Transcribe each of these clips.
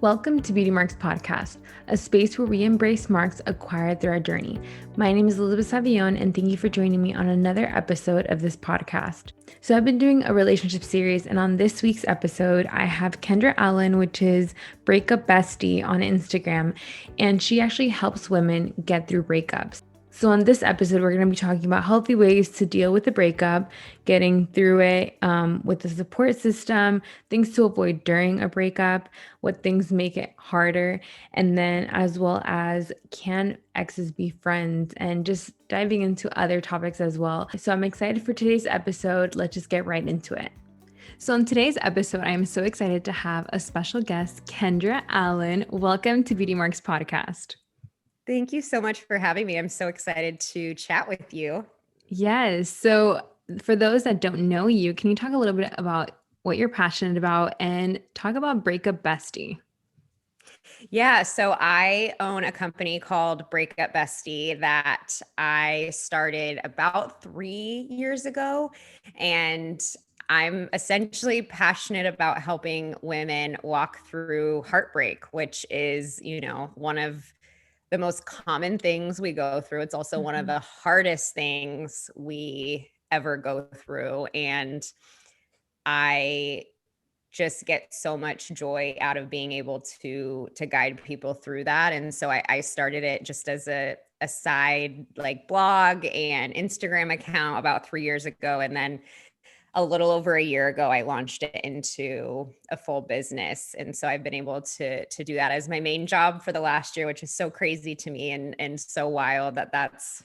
Welcome to Beauty Marks Podcast, a space where we embrace marks acquired through our journey. My name is Elizabeth Savion, and thank you for joining me on another episode of this podcast. So I've been doing a relationship series, and on this week's episode, I have Kendra Allen, which is Break Up Bestie on Instagram, and she actually helps women get through breakups. So on this episode, we're going to be talking about healthy ways to deal with the breakup, getting through it with the support system, things to avoid during a breakup, what things make it harder, and then as well as can exes be friends, and just diving into other topics as well. So I'm excited for today's episode. Let's just get right into it. So in today's episode, I am so excited to have a special guest, Kendra Allen. Welcome to Beauty Marks Podcast. Thank you so much for having me. I'm so excited to chat with you. Yes. So for those that don't know you, can you talk a little bit about what you're passionate about and talk about Breakup Bestie? Yeah, so I own a company called Break Up Bestie that I started about 3 years ago. And I'm essentially passionate about helping women walk through heartbreak, which is, one of the most common things we go through. It's also one of the hardest things we ever go through. And I just get so much joy out of being able to guide people through that. And so I started it just as a side like blog and Instagram account about 3 years ago. And then a little over a year ago, I launched it into a full business. And so I've been able to do that as my main job for the last year, which is so crazy to me and so wild that that's,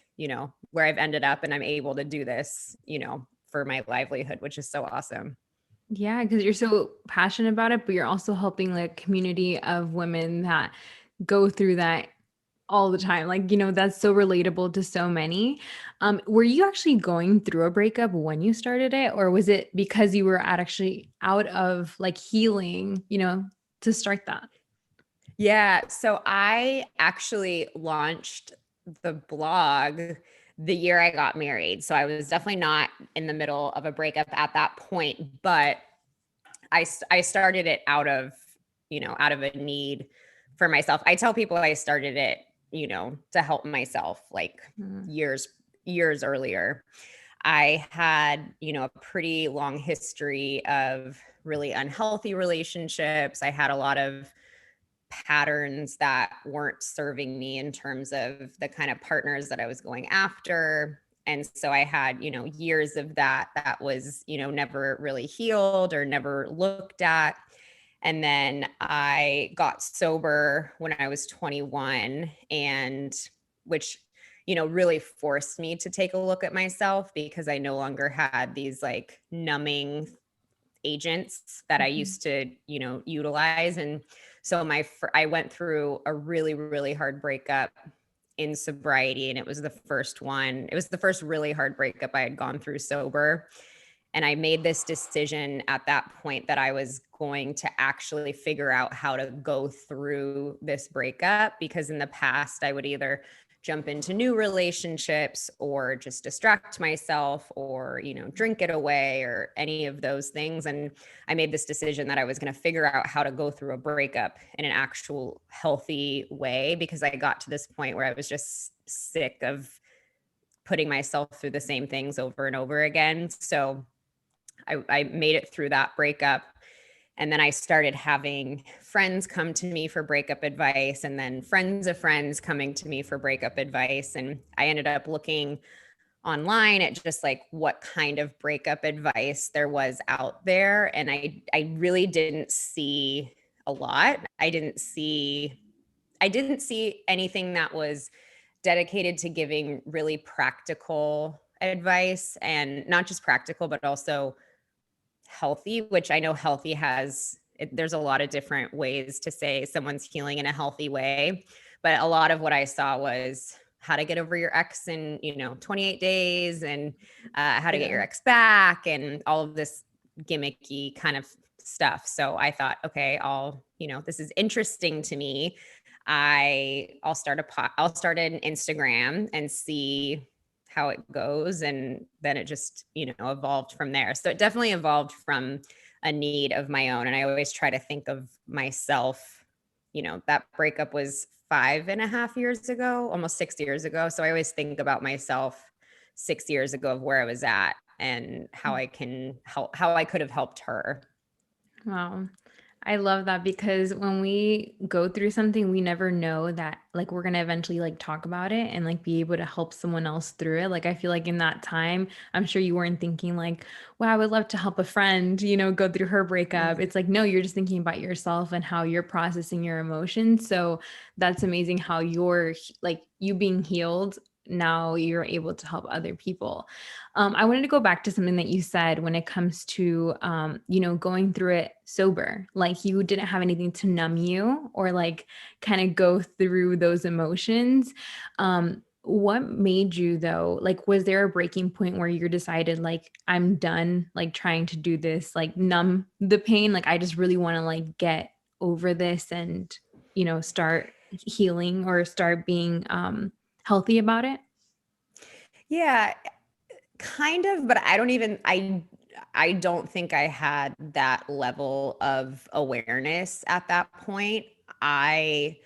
where I've ended up, and I'm able to do this, for my livelihood, which is so awesome. Yeah, because you're so passionate about it, but you're also helping like a community of women that go through that all the time. Like, that's so relatable to so many. Were you actually going through a breakup when you started it, or was it because you were actually out of like healing, to start that? Yeah. So I actually launched the blog the year I got married. So I was definitely not in the middle of a breakup at that point, but I started it out of a need for myself. I tell people I started it, to help myself like years earlier. I had, a pretty long history of really unhealthy relationships. I had a lot of patterns that weren't serving me in terms of the kind of partners that I was going after. And so I had, years of that was, never really healed or never looked at. And then I got sober when I was 21, and which, really forced me to take a look at myself because I no longer had these like numbing agents that I used to, utilize. And so I went through a really, really hard breakup in sobriety. And it was the first one. It was the first really hard breakup I had gone through sober. And I made this decision at that point that I was going to actually figure out how to go through this breakup, because in the past I would either jump into new relationships or just distract myself or, drink it away or any of those things. And I made this decision that I was going to figure out how to go through a breakup in an actual healthy way, because I got to this point where I was just sick of putting myself through the same things over and over again. So I made it through that breakup. And then I started having friends come to me for breakup advice, and then friends of friends coming to me for breakup advice. And I ended up looking online at just like what kind of breakup advice there was out there. And I really didn't see a lot. I didn't see anything that was dedicated to giving really practical advice, and not just practical, but also healthy, which I know healthy there's a lot of different ways to say someone's healing in a healthy way. But a lot of what I saw was how to get over your ex in, 28 days, and how to get your ex back, and all of this gimmicky kind of stuff. So I thought, okay, this is interesting to me. I'll start an Instagram and see how it goes. And then it just, evolved from there. So it definitely evolved from a need of my own. And I always try to think of myself that breakup was 5.5 years ago, almost 6 years ago. So I always think about myself 6 years ago of where I was at and how I can help, how I could have helped her. Wow. I love that because when we go through something, we never know that like we're going to eventually like talk about it and like be able to help someone else through it. Like I feel like in that time, I'm sure you weren't thinking like, wow, I would love to help a friend, go through her breakup. It's like, no, you're just thinking about yourself and how you're processing your emotions. So that's amazing how you're like you being healed. Now you're able to help other people. I wanted to go back to something that you said when it comes to, going through it sober. Like you didn't have anything to numb you or like kind of go through those emotions. What made you though? Like, was there a breaking point where you decided like, I'm done, like trying to do this, like numb the pain? Like, I just really want to like get over this and, start healing or start being healthy about it? Yeah, kind of, but I don't think I had that level of awareness at that point. I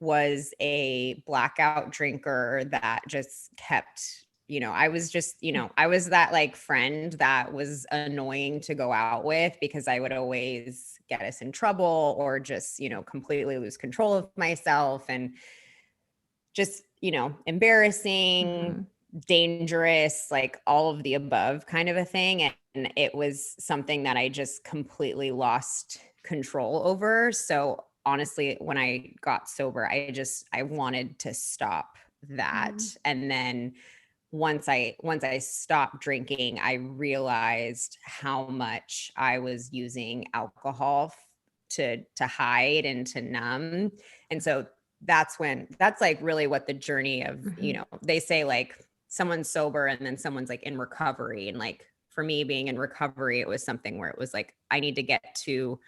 was a blackout drinker that just kept, I was that like friend that was annoying to go out with because I would always get us in trouble or just, completely lose control of myself and just, embarrassing, Mhm. dangerous, like all of the above kind of a thing. And it was something that I just completely lost control over. So honestly, when I got sober, I wanted to stop that. Mhm. And then once I stopped drinking, I realized how much I was using alcohol to hide and to numb. And so that's like really what the journey of, Mhm. they say like someone's sober and then someone's like in recovery. And like for me being in recovery, it was something where it was like, I need to get to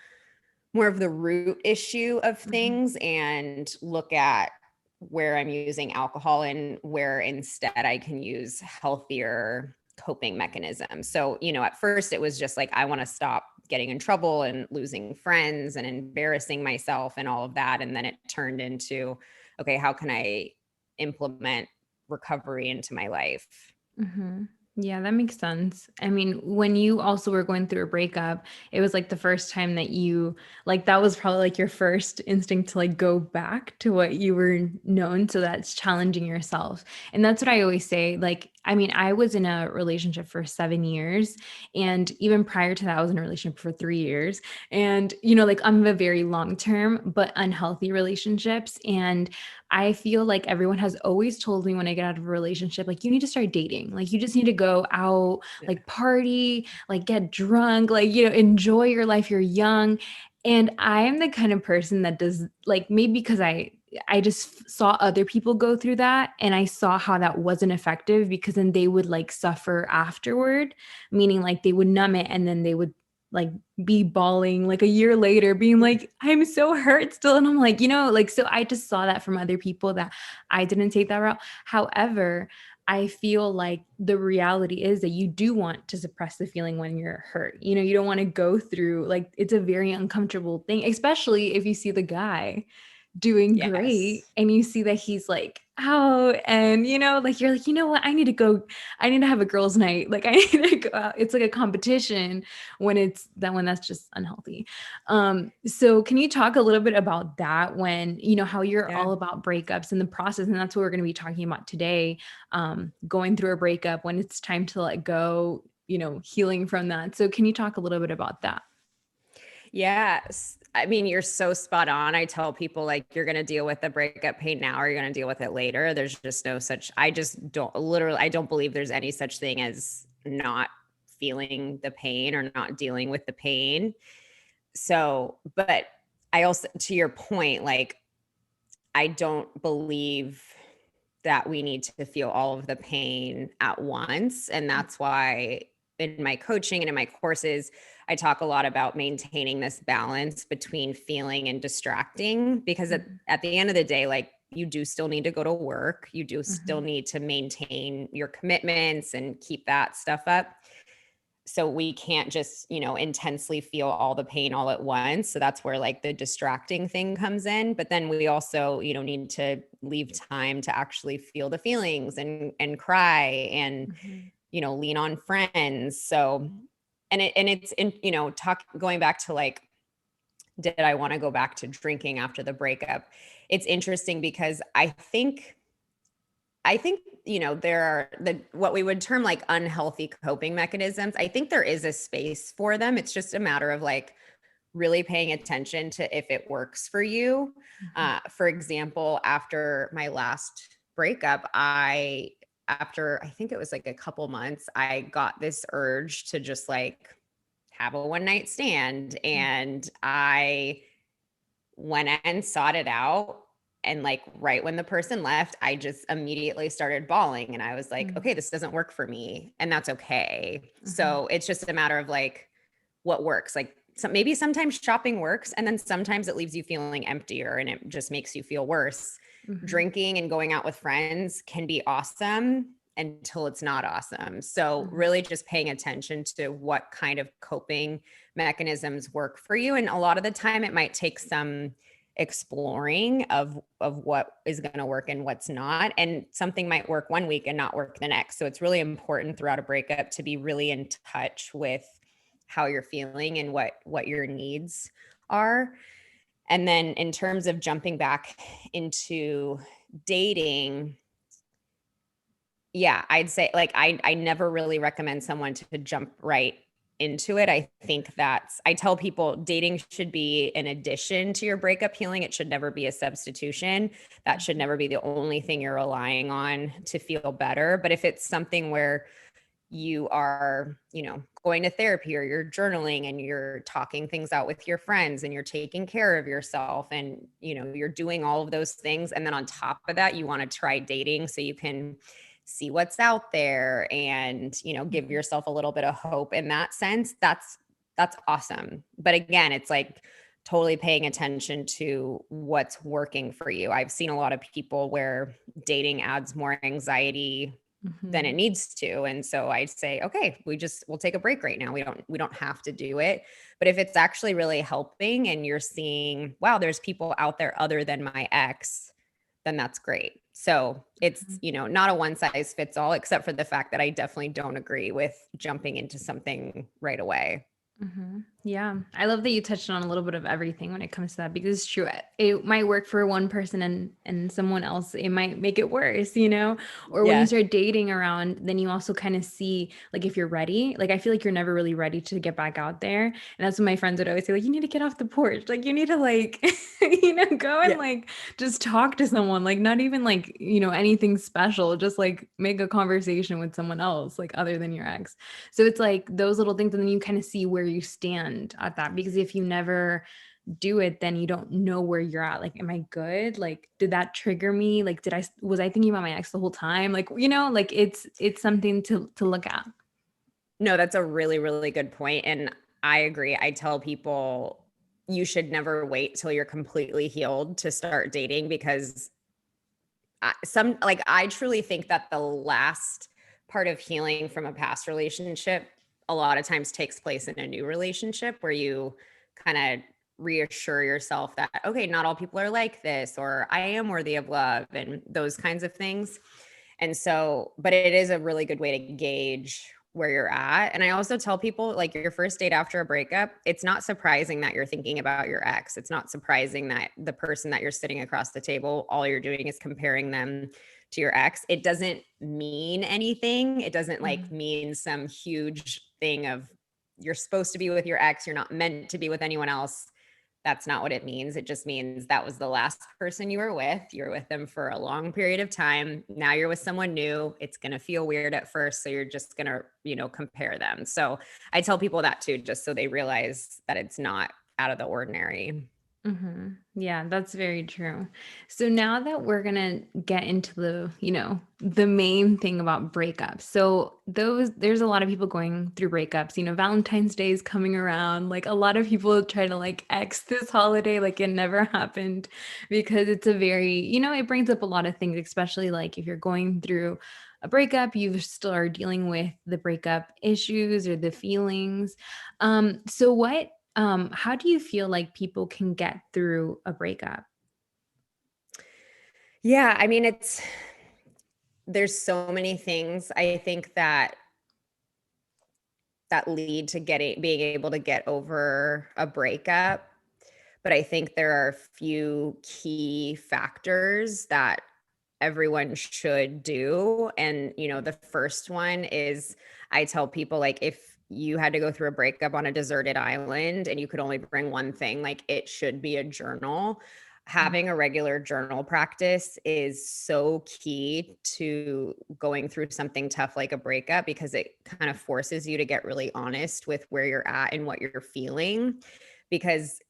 more of the root issue of Mhm. things and look at where I'm using alcohol and where instead I can use healthier coping mechanisms. So, at first it was just like, I want to stop getting in trouble and losing friends and embarrassing myself and all of that. And then it turned into, okay, how can I implement recovery into my life? Mhm. Yeah, that makes sense. I mean, when you also were going through a breakup, it was like the first time that you like that was probably like your first instinct to like go back to what you were known. So that's challenging yourself. And that's what I always say. Like, I mean, I was in a relationship for 7 years. And even prior to that, I was in a relationship for 3 years. And, like I'm a very long term, but unhealthy relationships. And I feel like everyone has always told me when I get out of a relationship, like, you need to start dating. Like, you just need to go out, Yeah. like, party, like, get drunk, like, enjoy your life. You're young. And I am the kind of person that does, like, maybe because I just saw other people go through that and I saw how that wasn't effective because then they would like suffer afterward, meaning like they would numb it and then they would like be bawling like a year later being like I'm so hurt still, and I'm like like so I just saw that from other people that I didn't take that route. However, I feel like the reality is that you do want to suppress the feeling when you're hurt. You don't want to go through, like, it's a very uncomfortable thing, especially if you see the guy doing great Yes. and you see that he's like out and like you're like, what, I need to have a girls night, like I need to go out. It's like a competition when that's just unhealthy. So can you talk a little bit about that, when how you're Yeah. all about breakups and the process, and that's what we're going to be talking about today, going through a breakup, when it's time to let go, healing from that. So can you talk a little bit about that? Yes. I mean, you're so spot on. I tell people like you're going to deal with the breakup pain now or you're going to deal with it later. There's just no such, I just don't literally, I don't believe there's any such thing as not feeling the pain or not dealing with the pain. So, but I also, to your point, like, I don't believe that we need to feel all of the pain at once. And that's why in my coaching and in my courses, I talk a lot about maintaining this balance between feeling and distracting, because Mhm. at the end of the day, like, you do still need to go to work. You do still Mhm. need to maintain your commitments and keep that stuff up. so we can't just, intensely feel all the pain all at once. So that's where like the distracting thing comes in. But then we also, need to leave time to actually feel the feelings and cry and, Mhm. lean on friends. So, it's in, going back to like, did I want to go back to drinking after the breakup? It's interesting because I think, there are what we would term like unhealthy coping mechanisms. I think there is a space for them. It's just a matter of like really paying attention to if it works for you. Mhm. For example, after my last breakup, after I think it was like a couple months, I got this urge to just like have a one night stand. And I went and sought it out. And like right when the person left, I just immediately started bawling. And I was like, Mhm. okay, this doesn't work for me. And that's okay. Mhm. So it's just a matter of like what works. Like maybe sometimes shopping works. And then sometimes it leaves you feeling emptier and it just makes you feel worse. Mhm. Drinking and going out with friends can be awesome until it's not awesome. So Mhm. really just paying attention to what kind of coping mechanisms work for you. And a lot of the time it might take some exploring of what is going to work and what's not, and something might work one week and not work the next. So it's really important throughout a breakup to be really in touch with how you're feeling and what your needs are. And then in terms of jumping back into dating, yeah, I'd say like I never really recommend someone to jump right into it. I tell people dating should be an addition to your breakup healing. It should never be a substitution. That should never be the only thing you're relying on to feel better. But if it's something where you are, going to therapy or you're journaling and you're talking things out with your friends and you're taking care of yourself and, you're doing all of those things. And then on top of that, you want to try dating so you can see what's out there and, give Mhm. yourself a little bit of hope in that sense. That's awesome. But again, it's like totally paying attention to what's working for you. I've seen a lot of people where dating adds more anxiety than it Mhm. needs to. And so I say, okay, we'll take a break right now. We don't have to do it. But if it's actually really helping and you're seeing, wow, there's people out there other than my ex, then that's great. So it's, Mhm. not a one size fits all, except for the fact that I definitely don't agree with jumping into something right away. Yeah, I love that you touched on a little bit of everything when it comes to that because it's true. It might work for one person and someone else, it might make it worse, Or when you Yeah. start dating around, then you also kind of see like if you're ready. Like I feel like you're never really ready to get back out there. And that's what my friends would always say, like, you need to get off the porch. Like you need to like, go and Yeah. like just talk to someone, like not even like, anything special, just like make a conversation with someone else, like other than your ex. So it's like those little things, and then you kind of see where you stand at that. Because if you never do it, then you don't know where you're at. Like, am I good? Like, did that trigger me? Like, was I thinking about my ex the whole time? Like, like it's something to look at. No, that's a really, really good point. And I agree. I tell people you should never wait till you're completely healed to start dating because I truly think that the last part of healing from a past relationship a lot of times takes place in a new relationship where you kind of reassure yourself that okay, not all people are like this, or I am worthy of love, and those kinds of things. And so, but it is a really good way to gauge where you're at. And I also tell people like your first date after a breakup, it's not surprising that you're thinking about your ex. It's not surprising that the person that you're sitting across the table, all you're doing is comparing them to your ex. It doesn't mean anything. It doesn't like Mhm. mean some huge thing of you're supposed to be with your ex, you're not meant to be with anyone else. That's not what it means. It just means that was the last person you were with. You were with them for a long period of time. Now you're with someone new. It's going to feel weird at first. So you're just going to, compare them. So I tell people that too, just so they realize that it's not out of the ordinary. Yeah, that's very true. So now that we're gonna get into the main thing about breakups. So there's a lot of people going through breakups. Valentine's Day is coming around. Like a lot of people try to like X this holiday, like it never happened because it's a very, it brings up a lot of things, especially like if you're going through a breakup, you still are dealing with the breakup issues or the feelings. So how do you feel like people can get through a breakup? Yeah, I mean, there's so many things I think that lead to being able to get over a breakup. But I think there are a few key factors that everyone should do. And, the first one is I tell people, like, if you had to go through a breakup on a deserted island and you could only bring one thing, like, it should be a journal. Having a regular journal practice is so key to going through something tough like a breakup, because it kind of forces you to get really honest with where you're at and what you're feeling. Because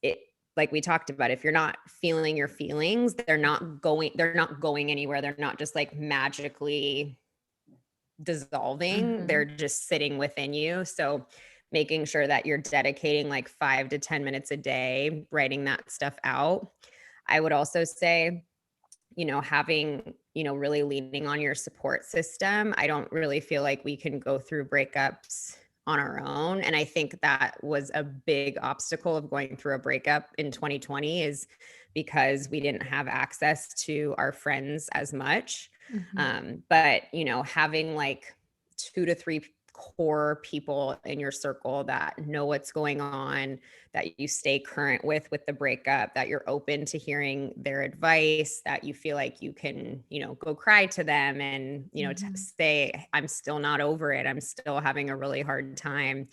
like we talked about, if you're not feeling your feelings, they're not going anywhere. They're not just like magically dissolving. They're Mhm. just sitting within you. So making sure that you're dedicating like 5 to 10 minutes a day writing that stuff out. I would also say, having, really leaning on your support system. I don't really feel like we can go through breakups on our own. And I think that was a big obstacle of going through a breakup in 2020, is because we didn't have access to our friends as much. Mhm. But, having like 2 to 3 core people in your circle that know what's going on, that you stay current with the breakup, that you're open to hearing their advice, that you feel like you can, go cry to them and, Mhm. say, I'm still not over it. I'm still having a really hard time.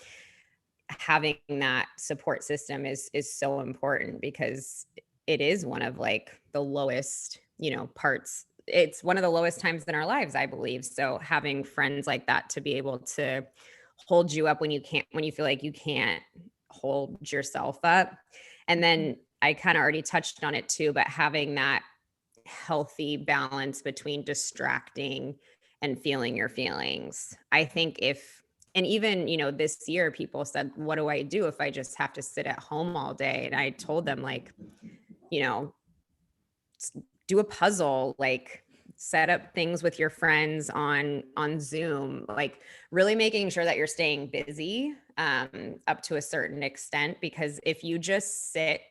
Having that support system is so important, because it is one of like the lowest, parts. It's one of the lowest times in our lives, I believe. So having friends like that to be able to hold you up when you feel like you can't hold yourself up. And Mhm. then I kind of already touched on it too, but having that healthy balance between distracting and feeling your feelings. I think and even, this year people said, what do I do if I just have to sit at home all day? And I told them, like, you know, do a puzzle, like set up things with your friends on Zoom, like really making sure that you're staying busy up to a certain extent, because if you just sit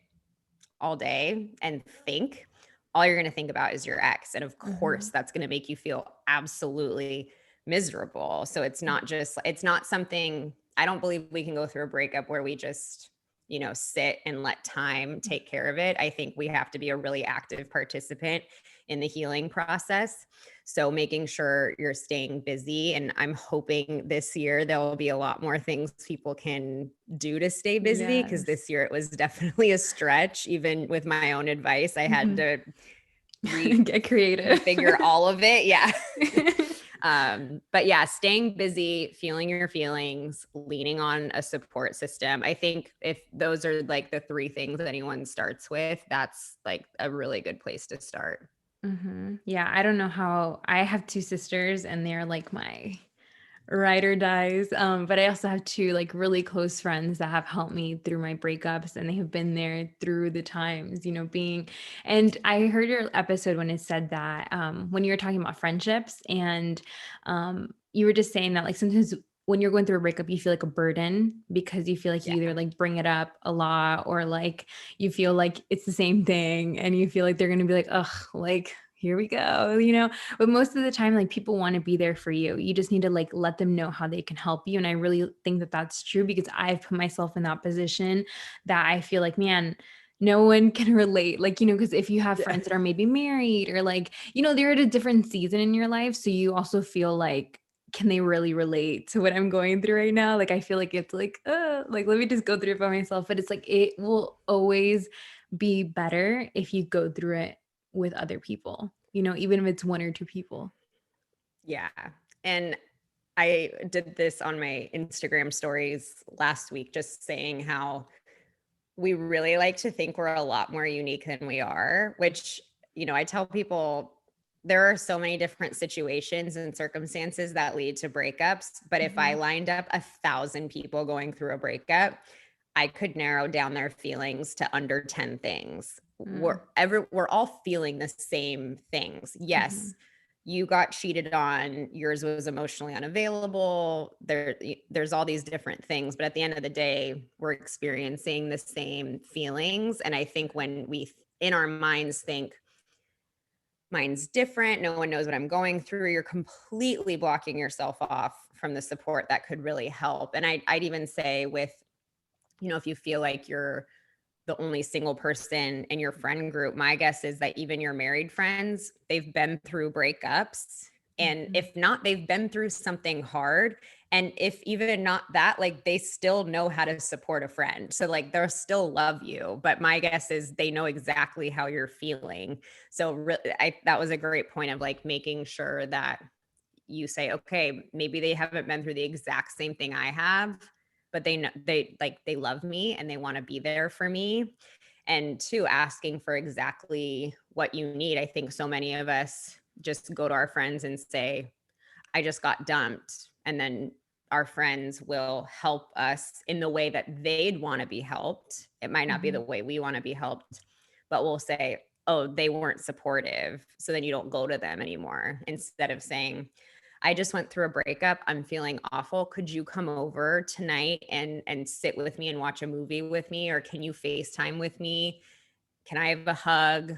all day and think, all you're going to think about is your ex. And of course, Mhm. that's going to make you feel absolutely miserable. So it's not something, I don't believe we can go through a breakup where we just, sit and let time take care of it. I think we have to be a really active participant in the healing process. So making sure you're staying busy. And I'm hoping this year there will be a lot more things people can do to stay busy, because Yes. this year it was definitely a stretch. Even with my own advice, I had Mhm. to Get creative. reconfigure all of it. Yeah. But yeah, staying busy, feeling your feelings, leaning on a support system. I think if those are like the 3 things that anyone starts with, that's like a really good place to start. Yeah, I don't know how I have 2 sisters and they're like my ride or dies. But I also have 2 like really close friends that have helped me through my breakups and they have been there through the times, being and I heard your episode when it said that when you were talking about friendships and you were just saying that like sometimes when you're going through a breakup, you feel like a burden because you feel like you Yeah. either like bring it up a lot or like you feel like it's the same thing and you feel like they're gonna be like, ugh, like here we go. But most of the time, like people want to be there for you. You just need to like let them know how they can help you. And I really think that that's true because I've put myself in that position that I feel like, man, no one can relate. Like, because if you have Yeah. friends that are maybe married or like, they're at a different season in your life. So you also feel like, can they really relate to what I'm going through right now? Like, I feel like it's like, let me just go through it by myself. But it's like, it will always be better if you go through it with other people, even if it's 1 or 2 people. Yeah. And I did this on my Instagram stories last week, just saying how we really like to think we're a lot more unique than we are, which, I tell people there are so many different situations and circumstances that lead to breakups. But if I Mhm. lined up 1,000 people going through a breakup, I could narrow down their feelings to under 10 things. Mm. We're all feeling the same things. Yes, Mhm. you got cheated on, yours was emotionally unavailable. There's all these different things, but at the end of the day, we're experiencing the same feelings. And I think when we in our minds think mine's different, no one knows what I'm going through, you're completely blocking yourself off from the support that could really help. And I'd even say with, if you feel like you're the only single person in your friend group, my guess is that even your married friends, they've been through breakups. And if not, they've been through something hard. And if even not that, like they still know how to support a friend. So like they'll still love you. But my guess is they know exactly how you're feeling. So that was a great point of like making sure that you say, okay, maybe they haven't been through the exact same thing I have, but they know they love me and they want to be there for me. And two, asking for exactly what you need. I think so many of us just go to our friends and say, I just got dumped. And then our friends will help us in the way that they'd want to be helped. It might not be the way we want to be helped, but we'll say, oh, they weren't supportive. So then you don't go to them anymore, instead of saying, I just went through a breakup. I'm feeling awful. Could you come over tonight and sit with me and watch a movie with me? Or can you FaceTime with me? Can I have a hug?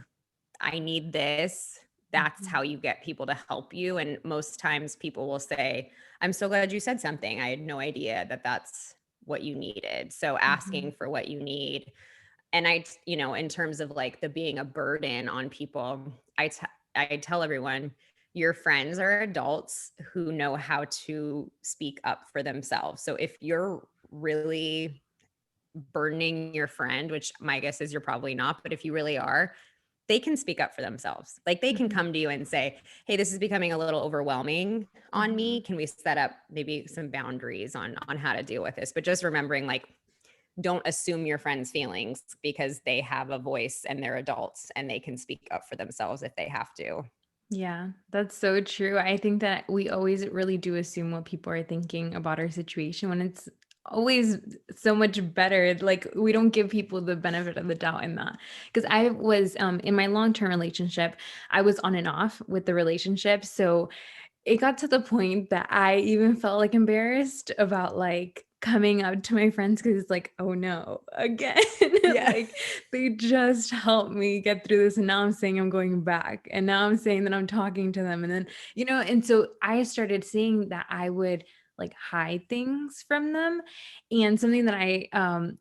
I need this. That's how you get people to help you. And most times people will say, I'm so glad you said something. I had no idea that that's what you needed. So asking for what you need. And in terms of like the being a burden on people, I tell everyone, your friends are adults who know how to speak up for themselves. So if you're really burdening your friend, which my guess is you're probably not, but if you really are, they can speak up for themselves. Like they can come to you and say, hey, this is becoming a little overwhelming on me. Can we set up maybe some boundaries on how to deal with this? But just remembering, like, don't assume your friends' feelings, because they have a voice and they're adults and they can speak up for themselves if they have to. Yeah, that's so true. I think that we always really do assume what people are thinking about our situation when it's always so much better. Like we don't give people the benefit of the doubt in that. Because I was in my long-term relationship, I was on and off with the relationship. So it got to the point that I even felt like embarrassed about like coming up to my friends because it's like, oh no, again. Yeah. Like they just helped me get through this. And now I'm saying I'm going back. And now I'm saying that I'm talking to them. And then, and so I started seeing that I would like hide things from them. And something that I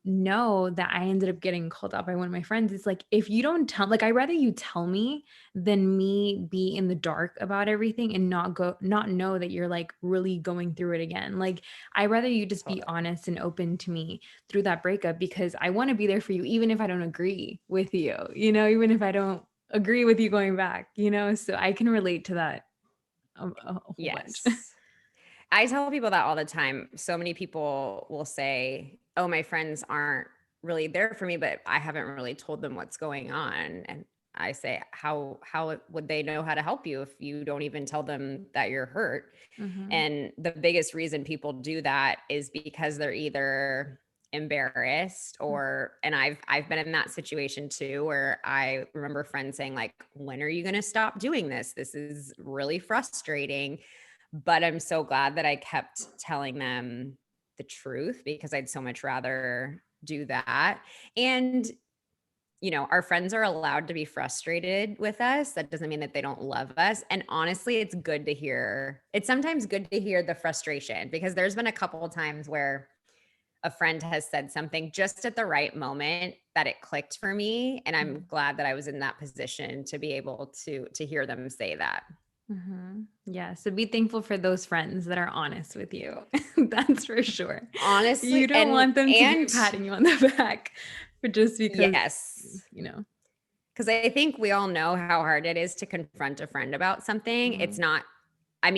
know that I ended up getting called out by one of my friends is like, if you don't tell, like, I'd rather you tell me than me be in the dark about everything and not know that you're like really going through it again. Like, I'd rather you just be honest and open to me through that breakup, because I want to be there for you, even if I don't agree with you, even if I don't agree with you going back, so I can relate to that a whole bunch. Yes. I tell people that all the time. So many people will say, oh, my friends aren't really there for me, but I haven't really told them what's going on. And I say, how would they know how to help you if you don't even tell them that you're hurt? And the biggest reason people do that is because they're either embarrassed and I've been in that situation too, where I remember friends saying like, when are you going to stop doing this? This is really frustrating. But I'm so glad that I kept telling them the truth, because I'd so much rather do that. And, our friends are allowed to be frustrated with us. That doesn't mean that they don't love us. And honestly, it's good to hear. It's sometimes good to hear the frustration, because there's been a couple of times where a friend has said something just at the right moment that it clicked for me. And I'm glad that I was in that position to be able to hear them say that. Yeah. So be thankful for those friends that are honest with you. That's for sure. Honestly, You don't want them to be and patting you on the back for just because, yes, because I think we all know how hard it is to confront a friend about something. It's not, I'm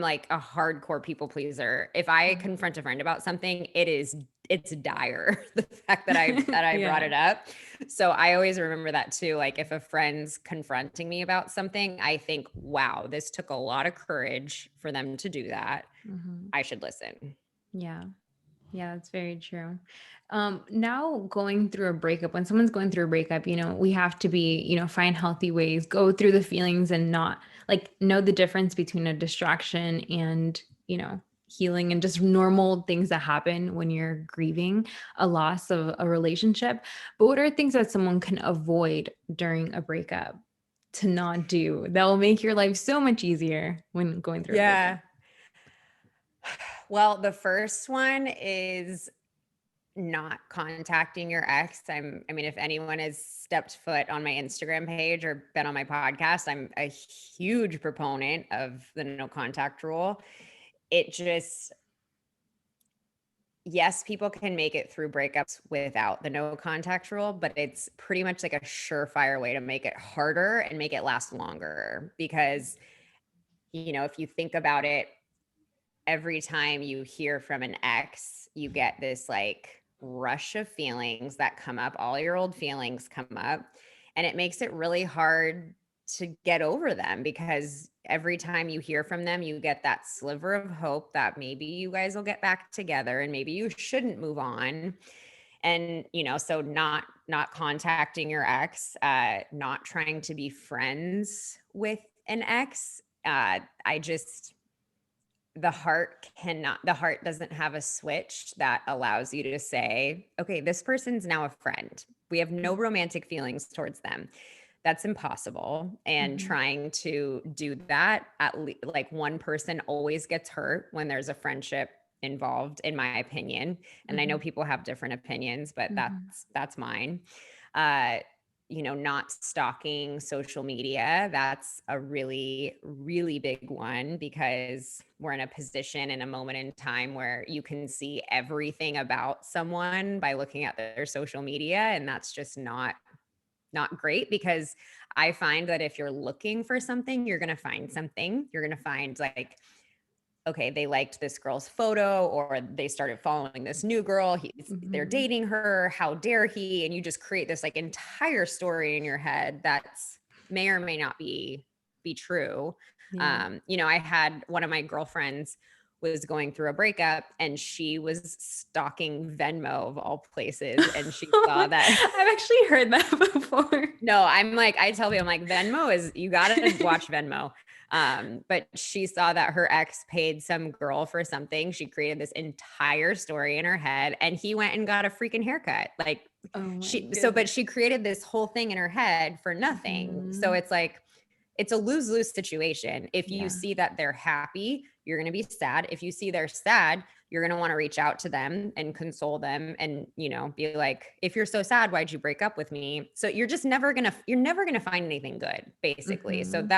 like a hardcore people pleaser. If I confront a friend about something, it's dire, the fact that I brought it up. So I always remember that too. Like if a friend's confronting me about something, I think, wow, this took a lot of courage for them to do that. I should listen. Yeah. Yeah, that's very true. Now going through a breakup, when someone's going through a breakup, we have to be, find healthy ways, go through the feelings and not like know the difference between a distraction and, you know, healing and just normal things that happen when you're grieving a loss of a relationship. But what are things that someone can avoid during a breakup to not do that will make your life so much easier when going through a breakup? Yeah. Well, the first one is not contacting your ex. I mean, if anyone has stepped foot on my Instagram page or been on my podcast, I'm a huge proponent of the no contact rule. It just, yes, people can make it through breakups without the no contact rule, but it's pretty much like a surefire way to make it harder and make it last longer. Because, you know, if you think about it, every time you hear from an ex, you get this like rush of feelings that come up, all your old feelings come up, and it makes it really hard to get over them because every time you hear from them, you get that sliver of hope that maybe you guys will get back together and maybe you shouldn't move on. And, you know, so not contacting your ex, not trying to be friends with an ex. I just the heart doesn't have a switch that allows you to say, okay, this person's now a friend. We have no romantic feelings towards them. That's impossible. And Mhm. trying to do that, like one person always gets hurt when there's a friendship involved, in my opinion. And I know Mhm. people have different opinions, but Mhm. that's mine. uh you know, not stalking social media. That's a really, really big one because we're in a position in a moment in time where you can see everything about someone by looking at their social media. And that's just not great because I find that if you're looking for something, you're going to find something. You're going to find like, okay, they liked this girl's photo or they started following this new girl. They're Mhm. dating her. How dare he? And you just create this like entire story in your head that's may or may not be true. Yeah. You know, I had one of my girlfriends was going through a breakup and she was stalking Venmo of all places. And she saw that. I've actually heard that before. No, I'm like, I tell you, I'm like, Venmo is, you got to watch Venmo. But she saw that her ex paid some girl for something. She created this entire story in her head and he went and got a freaking haircut. Like Oh my but goodness. she created this whole thing in her head for nothing. So Mhm. it's like, it's a lose-lose situation. If you Yeah. see that they're happy, you're going to be sad. If you see they're sad, you're going to want to reach out to them and console them and, you know, be like, if you're so sad, why'd you break up with me? So you're never going to find anything good, basically. So Mhm.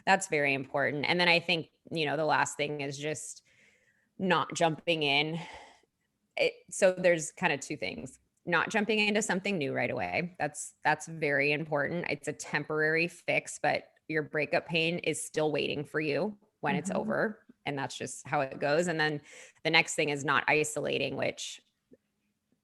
that's very important. And then I think, you know, the last thing is just not jumping in. So there's kind of two things. Not jumping into something new right away. That's very important. It's a temporary fix, but your breakup pain is still waiting for you when it's Mhm. over. And that's just how it goes. And then the next thing is not isolating, which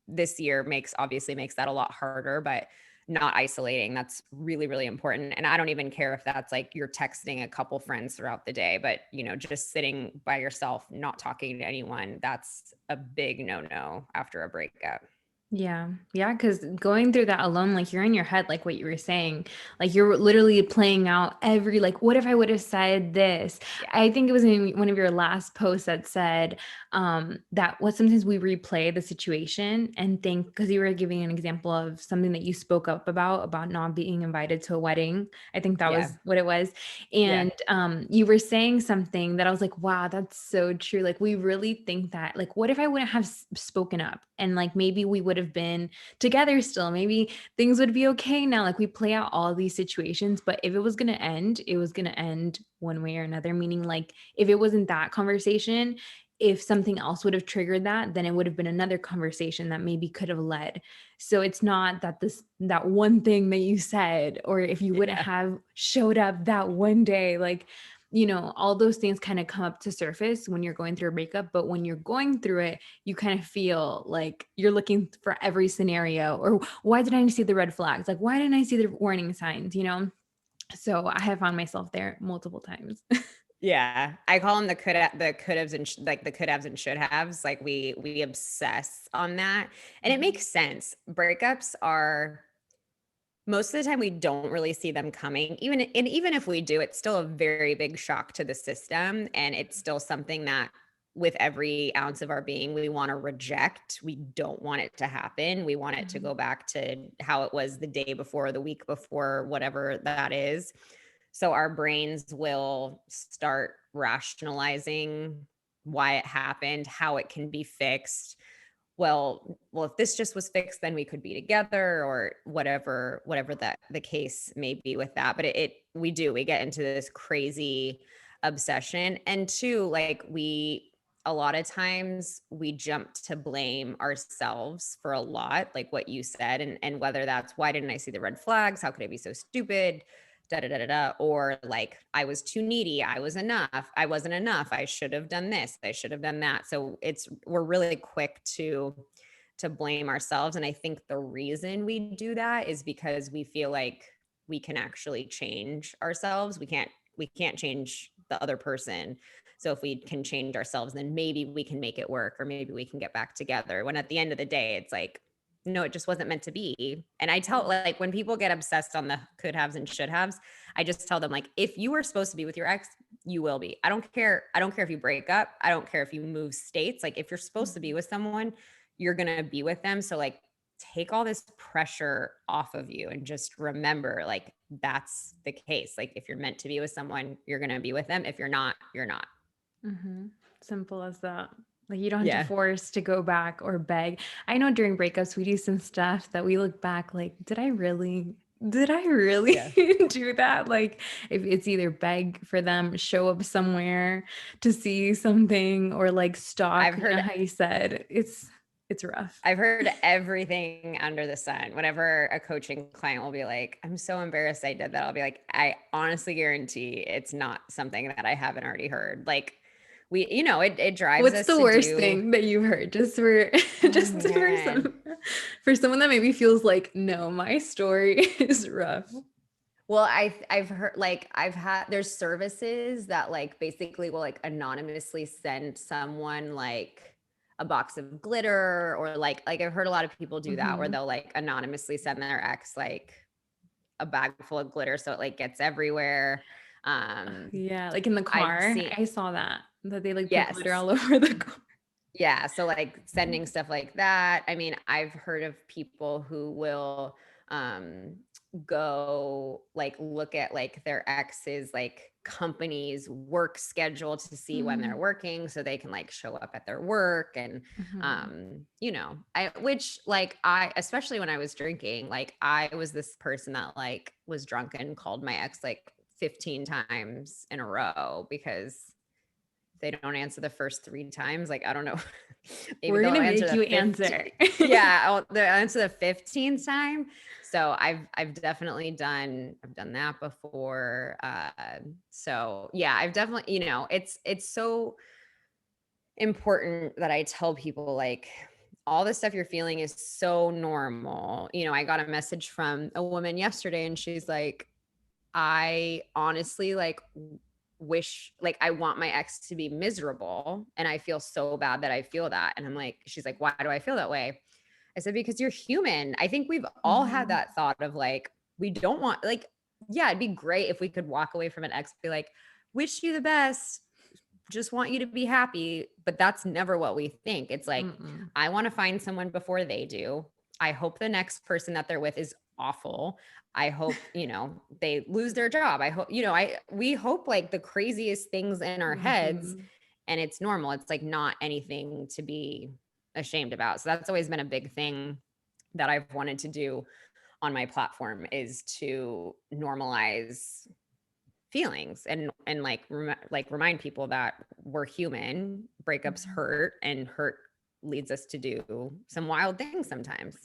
this year obviously makes that a lot harder, but not isolating. That's really, really important. And I don't even care if that's like you're texting a couple friends throughout the day, but you know, just sitting by yourself, not talking to anyone, that's a big no-no after a breakup. Yeah. Yeah. Cause going through that alone, like you're in your head, like what you were saying, like you're literally playing out every, like, what if I would have said this? Yeah. I think it was in one of your last posts that said, that what sometimes we replay the situation and think, cause you were giving an example of something that you spoke up about not being invited to a wedding. I think that Yeah. was what it was. Yeah. And, you were saying something that I was like, wow, that's so true. Like we really think that, like, what if I wouldn't have spoken up and like, maybe we would have been together still. Maybe things would be okay now. Like we play out all these situations, but if it was going to end, it was going to end one way or another. Meaning, like, if it wasn't that conversation, if something else would have triggered that, then it would have been another conversation that maybe could have led. So it's not that that one thing that you said, or if you wouldn't Yeah. have showed up that one day, like, all those things kind of come up to surface when you're going through a breakup. But when you're going through it, you kind of feel like you're looking for every scenario, or why didn't I see the red flags? Like, why didn't I see the warning signs? So I have found myself there multiple times. Yeah. I call them the could haves and like the could haves and should haves. Like we obsess on that. And it makes sense. Breakups are most of the time we don't really see them coming. Even if we do, it's still a very big shock to the system. And it's still something that with every ounce of our being, we want to reject. We don't want it to happen. We want it to go back to how it was the day before, the week before, whatever that is. So our brains will start rationalizing why it happened, how it can be fixed. Well, if this just was fixed, then we could be together, or whatever that the case may be with that. But we get into this crazy obsession. And two, like a lot of times we jump to blame ourselves for a lot, like what you said. And whether that's, why didn't I see the red flags? How could I be so stupid? Da, da, da, da, da. Or like, I was too needy. I wasn't enough. I should have done this. I should have done that. So we're really quick to blame ourselves. And I think the reason we do that is because we feel like we can actually change ourselves. We can't change the other person. So if we can change ourselves, then maybe we can make it work, or maybe we can get back together. When at the end of the day, it's like, no, it just wasn't meant to be. And I tell, like, when people get obsessed on the could haves and should haves, I just tell them, like, if you were supposed to be with your ex, you will be. I don't care if you break up. I don't care if you move states. Like, if you're supposed to be with someone, you're going to be with them. So like, take all this pressure off of you and just remember, like, that's the case. Like, if you're meant to be with someone, you're going to be with them. If you're not, you're not. Simple as that. Like, you don't have to force to go back or beg. I know during breakups, we do some stuff that we look back like, did I really do that? Like, if it's either beg for them, show up somewhere to see something, or like stalk. I've heard how you said it's rough. I've heard everything under the sun. Whenever a coaching client will be like, I'm so embarrassed I did that, I'll be like, I honestly guarantee it's not something that I haven't already heard. Like, it drives us. What's the worst thing that you've heard? Just for for someone that maybe feels like, no, my story is rough. Well, I've heard, like, there's services that like basically will like anonymously send someone like a box of glitter, or like I've heard a lot of people do that, where they'll like anonymously send their ex like a bag full of glitter, so it like gets everywhere. Yeah, like in the car. I saw that they like put glitter all over the car. Yeah, so like sending stuff like that. I mean, I've heard of people who will go like look at like their ex's like company's work schedule to see when they're working, so they can like show up at their work. And especially when I was drinking, like I was this person that like was drunk and called my ex like 15 times in a row, because they don't answer the first 3 times. Like, I don't know. We're going to make you answer. Yeah. They'll answer the 15th time. So I've definitely done that before. So yeah, I've definitely, it's so important that I tell people, like, all the stuff you're feeling is so normal. I got a message from a woman yesterday, and she's like, I honestly like wish, like, I want my ex to be miserable, and I feel so bad that I feel that. And I'm like, she's like, why do I feel that way? I said, because you're human. I think we've all had that thought of like, we don't want, like, yeah, it'd be great if we could walk away from an ex, be like, wish you the best, just want you to be happy. But that's never what we think. It's like, I want to find someone before they do. I hope the next person that they're with is awful. I hope, they lose their job. I hope, we hope like the craziest things in our heads, and it's normal. It's like not anything to be ashamed about. So that's always been a big thing that I've wanted to do on my platform, is to normalize feelings and like remind people that we're human. Breakups hurt, and hurt leads us to do some wild things sometimes.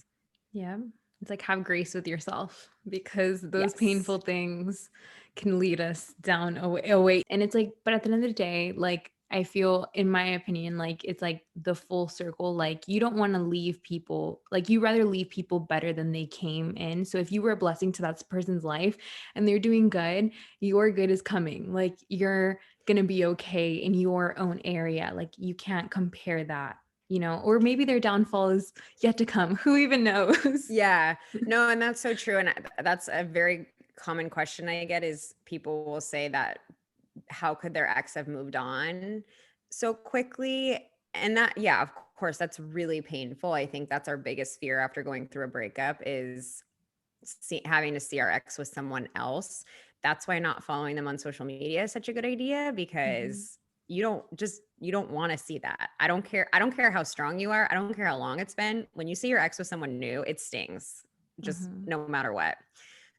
Yeah. It's like, have grace with yourself, because those painful things can lead us down a way. And it's like, but at the end of the day, like, I feel, in my opinion, like it's like the full circle. Like, you don't want to leave people, like you rather leave people better than they came in. So if you were a blessing to that person's life and they're doing good, your good is coming. Like, you're going to be okay in your own area. Like, you can't compare that. or maybe their downfall is yet to come. Who even knows? Yeah, no, and that's so true. And that's a very common question I get is people will say that how could their ex have moved on so quickly? And that, yeah, of course, that's really painful. I think that's our biggest fear after going through a breakup is having to see our ex with someone else. That's why not following them on social media is such a good idea Mhm. because you don't want to see that. I don't care how strong you are. I don't care how long it's been. When you see your ex with someone new, it stings just Mhm. no matter what.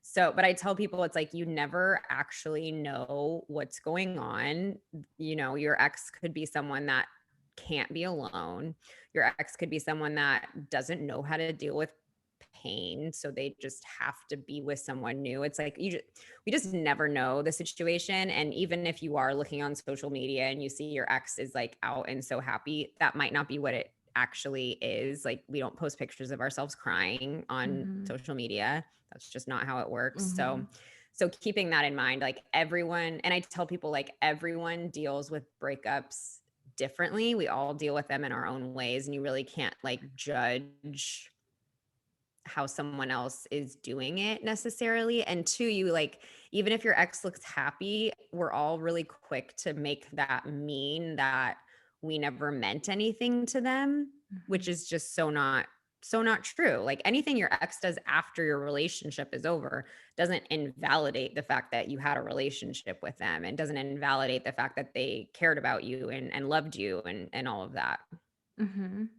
So, but I tell people it's like you never actually know what's going on. Your ex could be someone that can't be alone. Your ex could be someone that doesn't know how to deal with pain, so they just have to be with someone new. It's like we just never know the situation, and even if you are looking on social media and you see your ex is like out and so happy, that might not be what it actually is. Like we don't post pictures of ourselves crying on Mhm. social media. That's just not how it works. So Mhm. so keeping that in mind, like everyone, and I tell people like everyone deals with breakups differently. We all deal with them in our own ways, and you really can't like judge how someone else is doing it necessarily. And two, you like, even if your ex looks happy, we're all really quick to make that mean that we never meant anything to them, which Mhm. is just so not true. Like anything your ex does after your relationship is over doesn't invalidate the fact that you had a relationship with them, and doesn't invalidate the fact that they cared about you and loved you and all of that.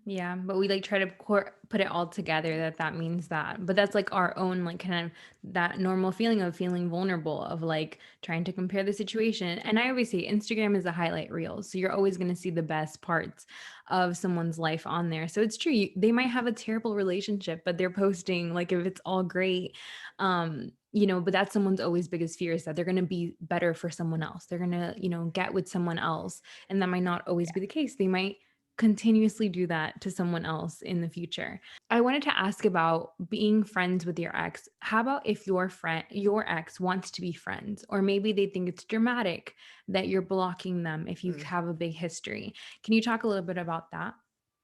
Yeah, but we like try to put it all together that means that. But that's like our own like kind of that normal feeling of feeling vulnerable of like trying to compare the situation. And I always say Instagram is a highlight reel, so you're always going to see the best parts of someone's life on there. So it's true, they might have a terrible relationship, but they're posting like if it's all great. But that's someone's always biggest fear is that they're going to be better for someone else. They're going to, get with someone else, and that might not always be the case. They might continuously do that to someone else in the future. I wanted to ask about being friends with your ex. How about if your ex wants to be friends, or maybe they think it's dramatic that you're blocking them if you Mm. have a big history? Can you talk a little bit about that?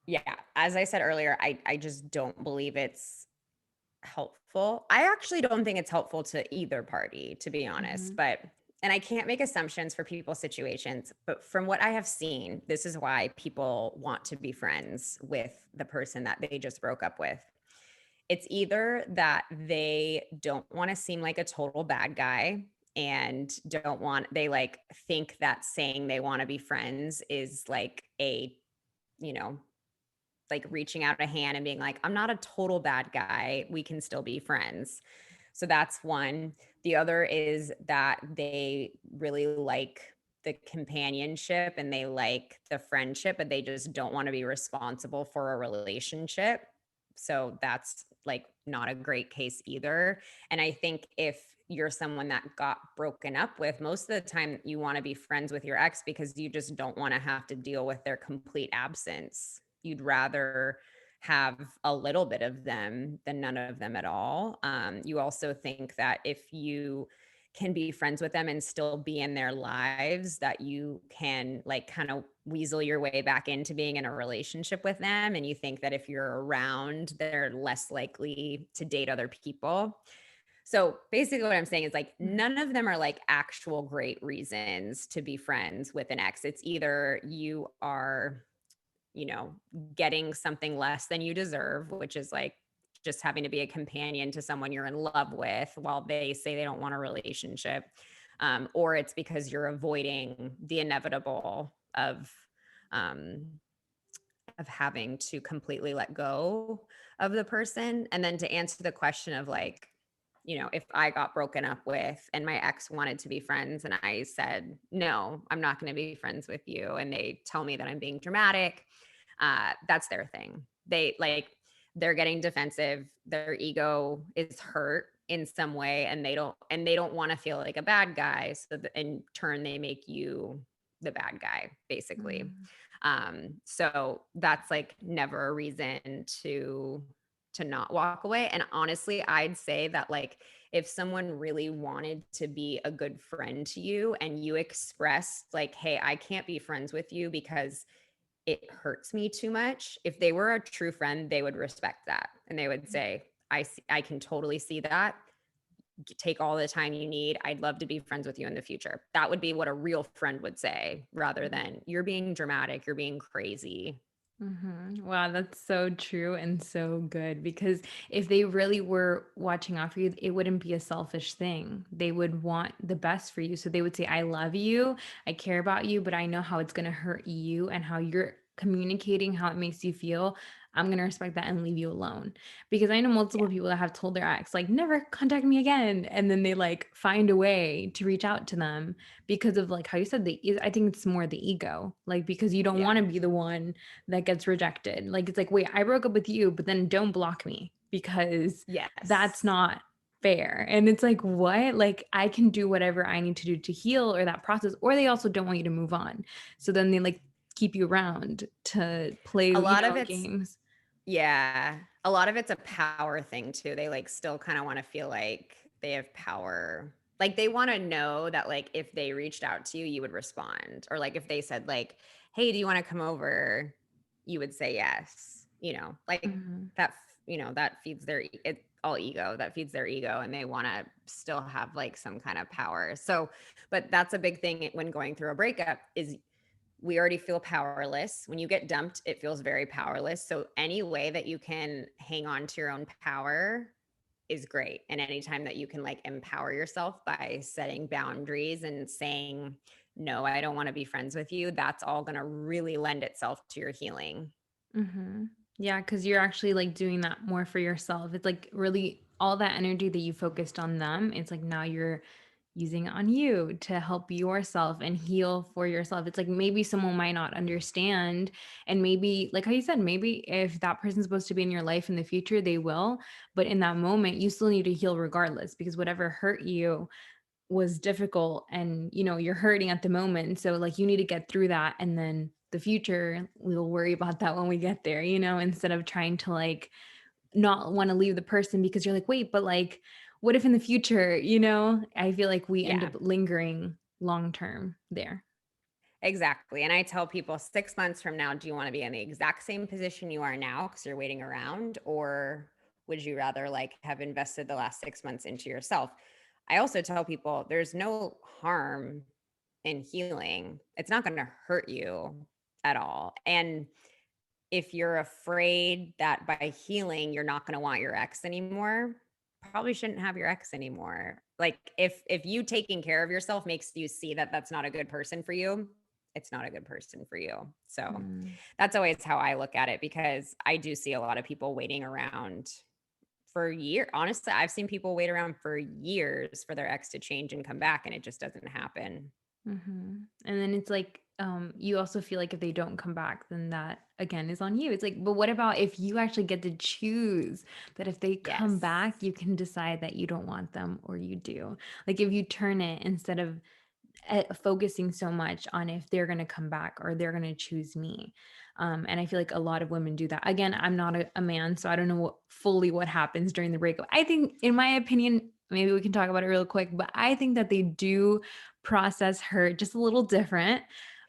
Yeah, as I said earlier, I just don't believe it's helpful. I actually don't think it's helpful to either party, to be honest, Mhm. but and I can't make assumptions for people's situations, but from what I have seen, this is why people want to be friends with the person that they just broke up with. It's either that they don't want to seem like a total bad guy and they like think that saying they want to be friends is like you know, like reaching out a hand and being like, I'm not a total bad guy. We can still be friends. So that's one. The other is that they really like the companionship and they like the friendship, but they just don't want to be responsible for a relationship. So that's like not a great case either. And I think if you're someone that got broken up with, most of the time you want to be friends with your ex because you just don't want to have to deal with their complete absence. You'd rather have a little bit of them than none of them at all. You also think that if you can be friends with them and still be in their lives, that you can like kind of weasel your way back into being in a relationship with them. And you think that if you're around, they're less likely to date other people. So basically, what I'm saying is like Mhm. none of them are like actual great reasons to be friends with an ex. It's either you are, you know, getting something less than you deserve, which is like just having to be a companion to someone you're in love with while they say they don't want a relationship. Or it's because you're avoiding the inevitable um, of having to completely let go of the person. And then to answer the question of like, if I got broken up with and my ex wanted to be friends and I said, no, I'm not going to be friends with you. And they tell me that I'm being dramatic, that's their thing. They're getting defensive. Their ego is hurt in some way and they don't want to feel like a bad guy. So in turn, they make you the bad guy, basically. Mhm. So that's like never a reason to not walk away. And honestly, I'd say that like if someone really wanted to be a good friend to you and you expressed like, hey, I can't be friends with you because it hurts me too much. If they were a true friend, they would respect that. And they would say, I can totally see that. Take all the time you need. I'd love to be friends with you in the future. That would be what a real friend would say, rather than you're being dramatic, you're being crazy. Wow, that's so true and so good, because if they really were watching out for you, it wouldn't be a selfish thing. They would want the best for you. So they would say, I love you, I care about you, but I know how it's going to hurt you and how you're communicating, how it makes you feel. I'm going to respect that and leave you alone. Because I know multiple Yeah. people that have told their ex, like, never contact me again. And then they like find a way to reach out to them because of like how you said, I think it's more the ego, like, because you don't Yeah. want to be the one that gets rejected. Like, it's like, wait, I broke up with you, but then don't block me because that's Yes. not fair. And it's like, what? Like, I can do whatever I need to do to heal or that process. Or they also don't want you to move on. So then they like keep you around to play, A lot of it's, games. yeah. A lot of it's a power thing too. They like still kind of want to feel like they have power. Like they want to know that like if they reached out to you, you would respond. Or like if they said like, "Hey, do you want to come over?" you would say yes. Like Mhm. that, that feeds their all ego. That feeds their ego, and they want to still have like some kind of power. So, but that's a big thing when going through a breakup is we already feel powerless. When you get dumped, it feels very powerless. So any way that you can hang on to your own power is great. And anytime that you can like empower yourself by setting boundaries and saying, no, I don't want to be friends with you, that's all going to really lend itself to your healing. Mm-hmm. Yeah, because you're actually like doing that more for yourself. It's like really all that energy that you focused on them. It's like now you're using it on you to help yourself and heal for yourself. It's like maybe someone might not understand. And maybe, like how you said, maybe if that person's supposed to be in your life in the future, they will. But in that moment, you still need to heal regardless, because whatever hurt you was difficult and you're hurting at the moment, so like you need to get through that, and then the future we'll worry about that when we get there, instead of trying to like not want to leave the person because you're like, wait, but like what if in the future, I feel like we end Yeah, up lingering long term there. exactly. And I tell people 6 months from now, do you want to be in the exact same position you are now because you're waiting around? Or would you rather like have invested the last 6 months into yourself? I also tell people there's no harm in healing. It's not going to hurt you at all. And if you're afraid that by healing you're not going to want your ex anymore, probably shouldn't have your ex anymore. Like if you taking care of yourself makes you see that that's not a good person for you, it's not a good person for you. So Mm. that's always how I look at it, because I do see a lot of people waiting around for years. Honestly, I've seen people wait around for years for their ex to change and come back, and it just doesn't happen. And then it's like, you also feel like if they don't come back, then that again is on you. It's like, but what about if you actually get to choose that if they come Yes. back, you can decide that you don't want them or you do? Like if you turn it, instead of focusing so much on if they're going to come back or they're going to choose me. And I feel like a lot of women do that. Again, I'm not a man, so I don't know fully what happens during the breakup. I think, in my opinion, maybe we can talk about it real quick, but I think that they do process hurt just a little different,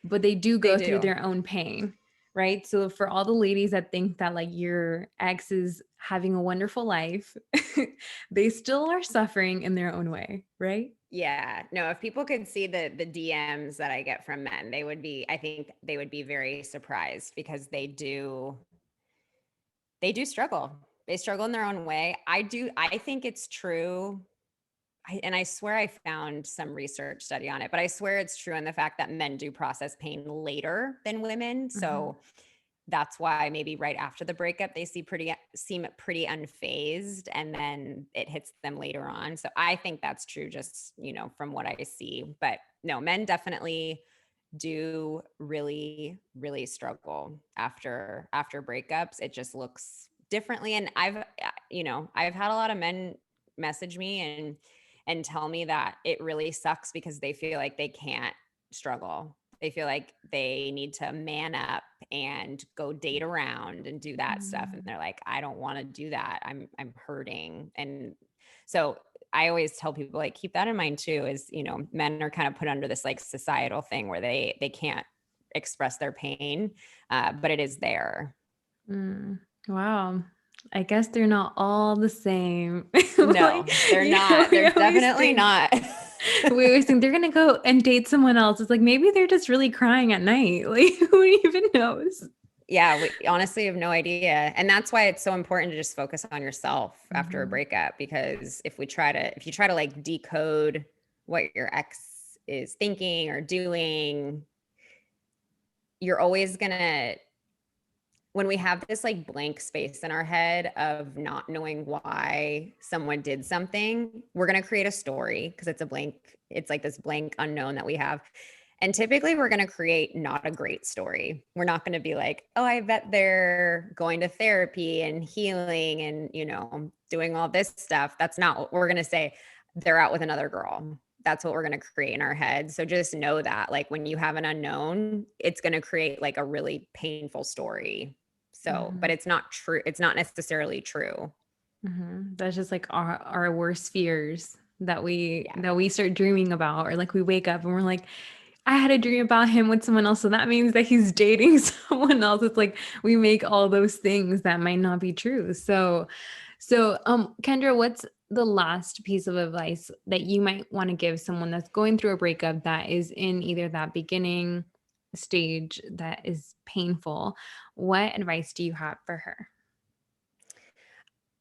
but they do They go through do. their own pain. Right. So for all the ladies that think that like your ex is having a wonderful life, they still are suffering in their own way. Right. Yeah. No, if people could see the DMs that I get from men, I think they would be very surprised, because they do struggle. They struggle in their own way. I think it's true. And I swear I found some research study on it, but I swear it's true in the fact that men do process pain later than women. Mhm. So that's why maybe right after the breakup they seem pretty unfazed, and then it hits them later on. So I think that's true, just from what I see. But no, men definitely do really really struggle after breakups. It just looks differently. And I've had a lot of men message me and tell me that it really sucks because they feel like they can't struggle. They feel like they need to man up and go date around and do that stuff. And Mm. they're like, I don't want to do that. I'm hurting. And so I always tell people, like, keep that in mind too, is, men are kind of put under this like societal thing where they can't express their pain, but it is there. Wow. I guess they're not all the same. No, they're not. They're definitely not. We always think they're going to go and date someone else. It's like, maybe they're just really crying at night. Like, who even knows? Yeah, we honestly have no idea. And that's why it's so important to just focus on yourself after a Mm-hmm. breakup, because if you try to like decode what your ex is thinking or doing, you're always gonna, when we have this like blank space in our head of not knowing why someone did something, we're going to create a story because it's like this blank unknown that we have. And typically we're going to create not a great story. We're not going to be like, oh, I bet they're going to therapy and healing and, doing all this stuff. That's not what we're going to say. They're out with another girl. That's what we're going to create in our head. So just know that like when you have an unknown, it's going to create like a really painful story. So, but it's not true. It's not necessarily true. That's just like our worst fears that we start dreaming about, or like we wake up and we're like, I had a dream about him with someone else. So that means that he's dating someone else. It's like we make all those things that might not be true. So Kendra, what's the last piece of advice that you might want to give someone that's going through a breakup that is in either that beginning stage that is painful? What advice do you have for her?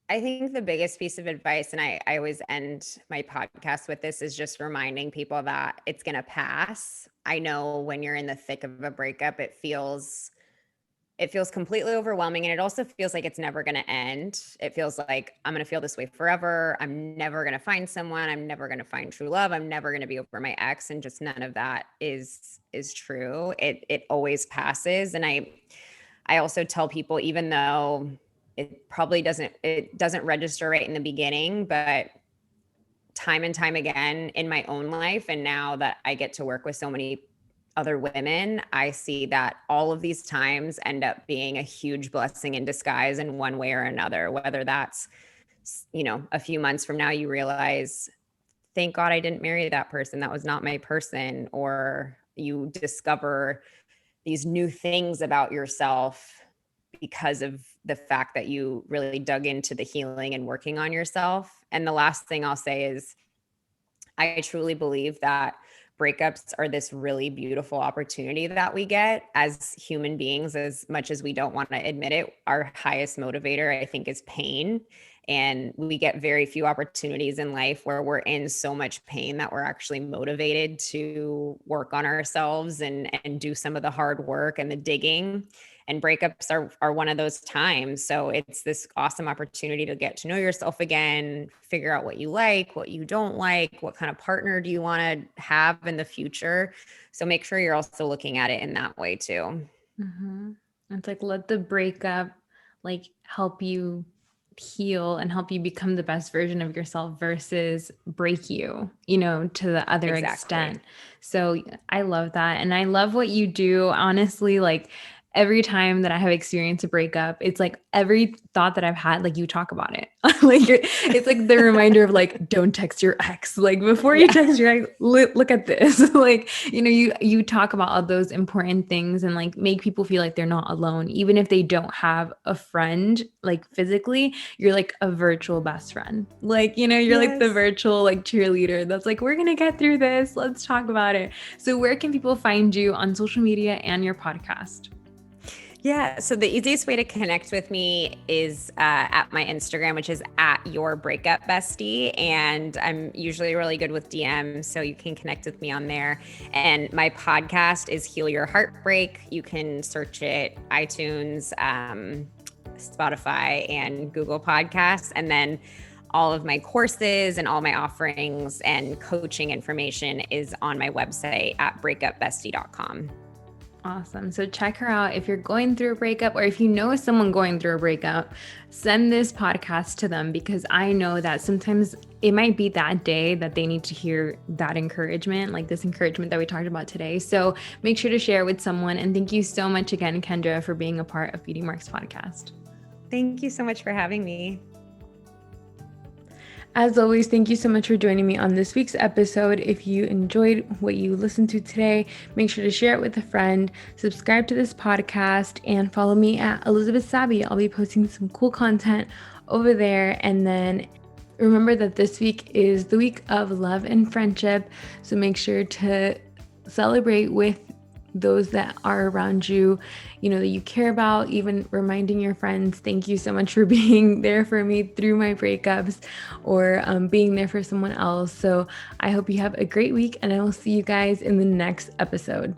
I think the biggest piece of advice, and I always end my podcast with this, is just reminding people that it's going to pass. I know when you're in the thick of a breakup, it feels completely overwhelming. And it also feels like it's never going to end. It feels like I'm going to feel this way forever. I'm never going to find someone. I'm never going to find true love. I'm never going to be over my ex. And just none of that is true. It always passes. And I also tell people, even though it doesn't register right in the beginning, but time and time again in my own life, and now that I get to work with so many other women, I see that all of these times end up being a huge blessing in disguise in one way or another, whether that's, a few months from now, you realize, thank God I didn't marry that person. That was not my person. Or you discover these new things about yourself because of the fact that you really dug into the healing and working on yourself. And the last thing I'll say is, I truly believe that breakups are this really beautiful opportunity that we get as human beings. As much as we don't want to admit it, our highest motivator, I think, is pain. And we get very few opportunities in life where we're in so much pain that we're actually motivated to work on ourselves and do some of the hard work and the digging. And breakups are one of those times. So it's this awesome opportunity to get to know yourself again, figure out what you like, what you don't like, what kind of partner do you want to have in the future. So make sure you're also looking at it in that way too. It's like, let the breakup like help you heal and help you become the best version of yourself versus break you, to the other extent. So I love that. And I love what you do. Honestly, like every time that I have experienced a breakup, it's like every thought that I've had, like you talk about it. Like it's like the reminder of like, don't text your ex. Like before you text your ex, look at this. Like, you talk about all those important things and like make people feel like they're not alone. Even if they don't have a friend, like physically, you're like a virtual best friend. Like, you're like the virtual like cheerleader that's like, we're going to get through this. Let's talk about it. So where can people find you on social media and your podcast? Yeah. So the easiest way to connect with me is at my Instagram, which is at your Breakup Bestie. And I'm usually really good with DMs, so you can connect with me on there. And my podcast is Heal Your Heartbreak. You can search it, iTunes, Spotify, and Google Podcasts. And then all of my courses and all my offerings and coaching information is on my website at breakupbestie.com. Awesome. So check her out. If you're going through a breakup, or if you know someone going through a breakup, send this podcast to them, because I know that sometimes it might be that day that they need to hear that encouragement, like this encouragement that we talked about today. So make sure to share it with someone. And thank you so much again, Kendra, for being a part of Beauty Marks podcast. Thank you so much for having me. As always, thank you so much for joining me on this week's episode. If you enjoyed what you listened to today, make sure to share it with a friend, subscribe to this podcast, and follow me at Elizabeth Savvy. I'll be posting some cool content over there. And then remember that this week is the week of love and friendship. So make sure to celebrate with those that are around you, that you care about, even reminding your friends, thank you so much for being there for me through my breakups or being there for someone else. So I hope you have a great week, and I will see you guys in the next episode.